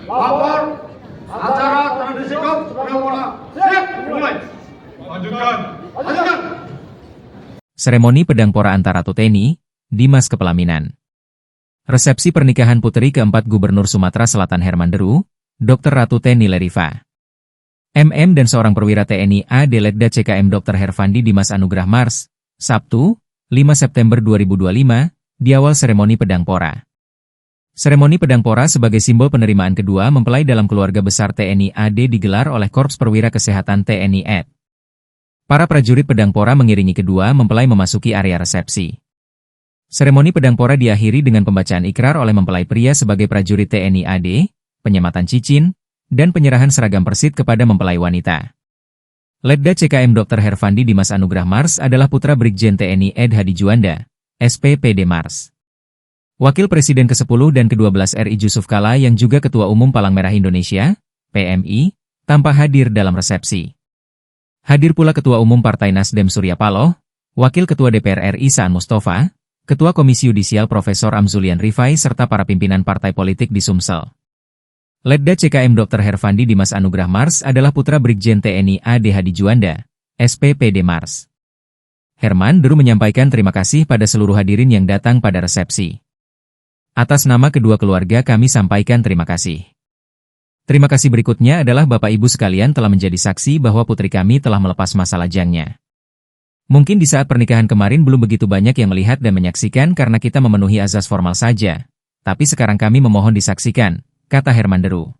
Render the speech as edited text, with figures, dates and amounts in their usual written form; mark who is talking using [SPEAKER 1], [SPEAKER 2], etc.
[SPEAKER 1] Lapor, acara tradisi kop sudah mulai. Siap, mulai.
[SPEAKER 2] Lanjutkan.
[SPEAKER 1] Lanjutkan.
[SPEAKER 3] Seremoni pedang pora antara Ratu Teni, Dimas Kepelaminan. Resepsi pernikahan putri keempat Gubernur Sumatera Selatan Herman Deru, Dr. Ratu Teni Leriva. MM dan seorang perwira TNI AD Letda CKM Dr. Herfandi Dimas Anugrah Mars, Sabtu, 5 September 2025, di awal seremoni pedang pora. Seremoni pedang pora sebagai simbol penerimaan kedua mempelai dalam keluarga besar TNI AD digelar oleh Korps Perwira Kesehatan TNI AD. Para prajurit pedang pora mengiringi kedua mempelai memasuki area resepsi. Seremoni pedang pora diakhiri dengan pembacaan ikrar oleh mempelai pria sebagai prajurit TNI AD, penyematan cincin, dan penyerahan seragam persit kepada mempelai wanita. Letda CKM Dr. Herfandi Dimas Anugrah Mars adalah putra Brigjen TNI Ed Hadi Juanda, SPPD Mars. Wakil Presiden ke-10 dan ke-12 RI Jusuf Kalla yang juga Ketua Umum Palang Merah Indonesia, PMI, tanpa hadir dalam resepsi. Hadir pula Ketua Umum Partai Nasdem Surya Paloh, Wakil Ketua DPR RI Saan Mustafa, Ketua Komisi Yudisial Profesor Amzulian Rifai serta para pimpinan partai politik di Sumsel. Letda CKM Dr. Herfandi Dimas Anugrah Mars adalah putra Brigjen TNI AD Hadi Juanda, SPPD Mars. Herman Deru menyampaikan terima kasih pada seluruh hadirin yang datang pada resepsi. Atas nama kedua keluarga kami sampaikan terima kasih. Terima kasih berikutnya adalah Bapak Ibu sekalian telah menjadi saksi bahwa putri kami telah melepas masa lajangnya. Mungkin di saat pernikahan kemarin belum begitu banyak yang melihat dan menyaksikan karena kita memenuhi azas formal saja. Tapi sekarang kami memohon disaksikan, kata Herman Deru.